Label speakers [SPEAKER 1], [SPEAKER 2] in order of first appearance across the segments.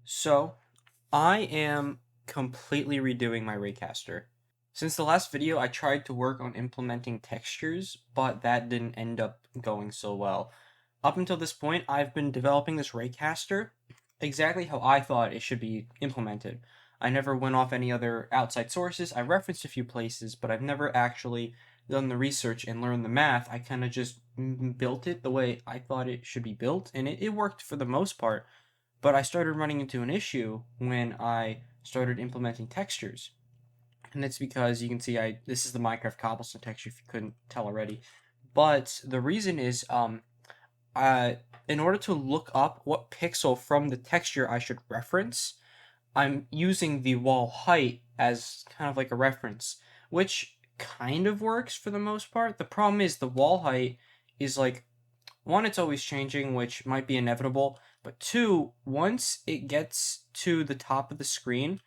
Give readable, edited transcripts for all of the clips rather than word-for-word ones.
[SPEAKER 1] So, I am completely redoing my Raycaster. Since the last video, I tried to work on implementing textures, but that didn't end up going so well. Up until this point, I've been developing this Raycaster exactly how I thought it should be implemented. I never went off any other outside sources. I referenced a few places, but I've never actually done the research and learned the math. I kind of just built it the way I thought it should be built, and it worked for the most part. But I started running into an issue when I started implementing textures. And it's because you can see this is the Minecraft cobblestone texture if you couldn't tell already. But the reason is uh in order to look up what pixel from the texture I should reference, I'm using the wall height as kind of like a reference, which kind of works for the most part. The problem is the wall height is like one, it's always changing, which might be inevitable, but two, once it gets to the top of the screen,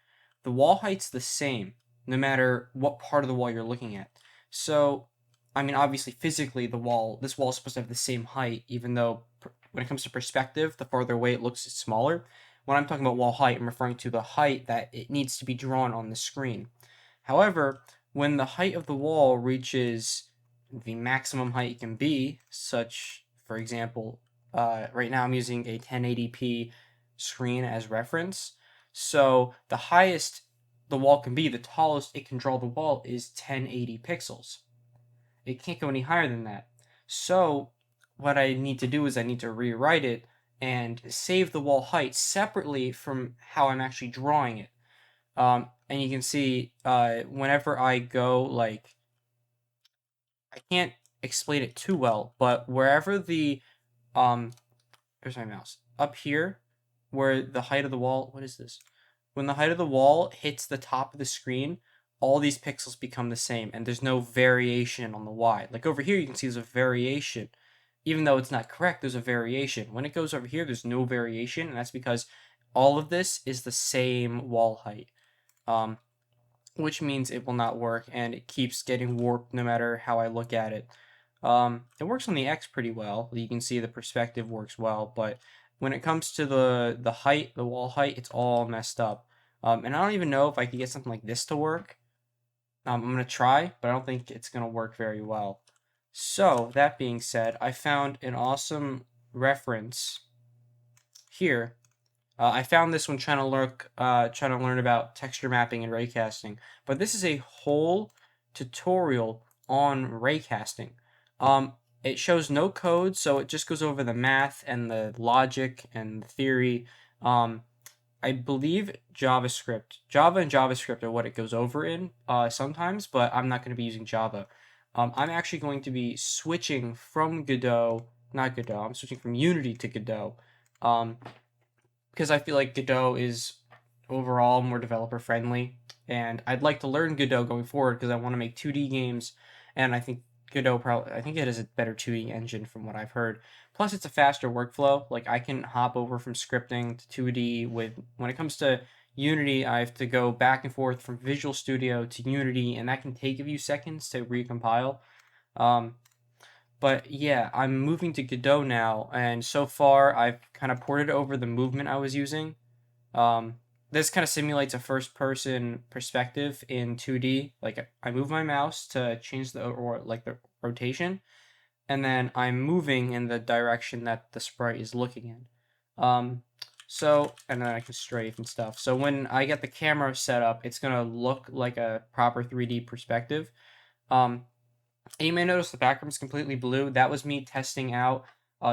[SPEAKER 1] the wall height's the same, no matter what part of the wall you're looking at. So, I mean, obviously, physically, this wall is supposed to have the same height, even though when it comes to perspective, the farther away it looks, it's smaller. When I'm talking about wall height, I'm referring to the height that it needs to be drawn on the screen. However, when the height of the wall reaches the maximum height it can be, such, for example, right now I'm using a 1080p screen as reference. So the highest the wall can be, the tallest it can draw the wall is 1080 pixels. It can't go any higher than that. So what I need to do is I need to rewrite it and save the wall height separately from how I'm actually drawing it. And you can see whenever I go, like, I can't explain it too well, but wherever um where's my mouse? Up here, where the height of the wall, what is this? When the height of the wall hits the top of the screen, all these pixels become the same, and there's no variation on the Y. Like over here, you can see there's a variation. Even though it's not correct, there's a variation. When it goes over here, there's no variation, and that's because all of this is the same wall height. Um, which means it will not work, and it keeps getting warped no matter how I look at it. It works on the X pretty well. You can see the perspective works well, but when it comes to the height, the wall height, it's all messed up. And I don't even know if I could get something like this to work. I'm gonna try, but I don't think it's gonna work very well. So that being said, I found an awesome reference here. I found this when trying to learn about texture mapping and raycasting. But this is a whole tutorial on raycasting. It shows no code, so it just goes over the math and the logic and the theory. Um, I believe Java and JavaScript are what it goes over in sometimes, but I'm not going to be using Java. I'm actually going to be switching from Godot, not Godot. I'm switching from Unity to Godot. Um, because I feel like Godot is overall more developer friendly, and I'd like to learn Godot going forward because I want to make 2D games, and I think it has a better 2D engine from what I've heard. Plus, it's a faster workflow. Like I can hop over from scripting to 2D with when it comes to Unity, I have to go back and forth from Visual Studio to Unity, and that can take a few seconds to recompile. Um, but yeah, I'm moving to Godot now, and so far I've kind of ported over the movement I was using. Um, this kind of simulates a first-person perspective in 2D. Like I move my mouse to change the rotation, and then I'm moving in the direction that the sprite is looking in. Um, and then I can strafe and stuff. So when I get the camera set up, it's gonna look like a proper 3D perspective. Um, and you may notice the background is completely blue. That was me testing out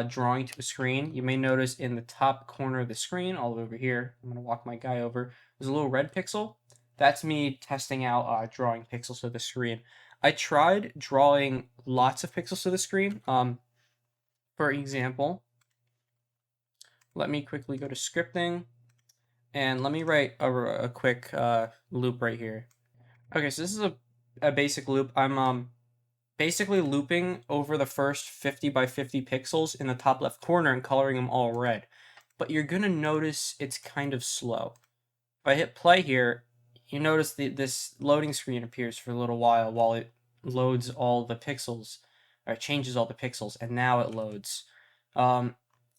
[SPEAKER 1] drawing to a screen. You may notice in the top corner of the screen, all over here, I'm going to walk my guy over, there's a little red pixel. That's me testing out drawing pixels to the screen. I tried drawing lots of pixels to the screen. For example, let me quickly go to scripting, and let me write a quick loop right here. Okay, so this is a basic loop. I'm basically looping over the first 50 by 50 pixels in the top left corner and coloring them all red. But you're going to notice it's kind of slow. If I hit play here, you notice this loading screen appears for a little while it loads all the pixels, or changes all the pixels, and now it loads. Um,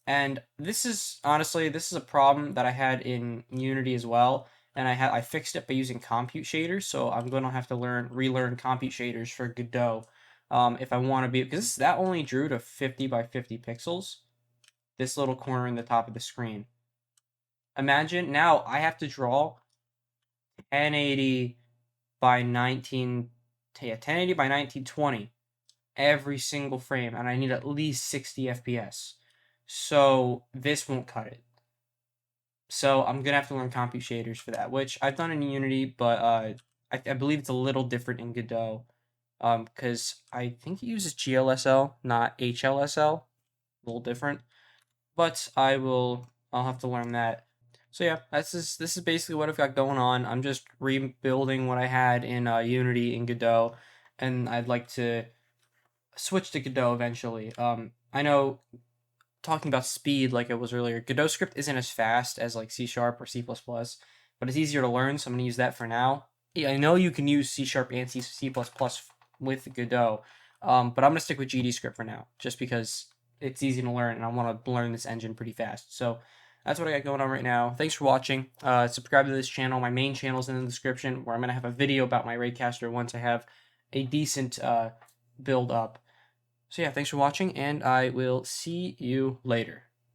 [SPEAKER 1] And this is honestly, this is a problem that I had in Unity as well, and I fixed it by using compute shaders. So I'm going to have to relearn compute shaders for Godot, if I want to be, because that only drew to 50 by 50 pixels. This little corner in the top of the screen. Imagine now I have to draw 1080 by 1080 by 1920 every single frame, and I need at least 60 FPS. So this won't cut it. So I'm gonna have to learn compute shaders for that, which I've done in Unity, but I believe it's a little different in Godot, because I think it uses GLSL, not HLSL, a little different. But I'll have to learn that. So yeah, this is basically what I've got going on. I'm just rebuilding what I had in Unity in Godot, and I'd like to switch to Godot eventually. I know, talking about speed like it was earlier, Godot script isn't as fast as like C# or C++, but it's easier to learn, so I'm gonna use that for now. Yeah, I know you can use C# and C++ with Godot, but I'm gonna stick with GDScript for now, just because it's easy to learn and I want to learn this engine pretty fast. So that's what I got going on right now. Thanks for watching. Subscribe to this channel. My main channel is in the description, where I'm gonna have a video about my Raycaster once I have a decent build up. So yeah, thanks for watching, and I will see you later.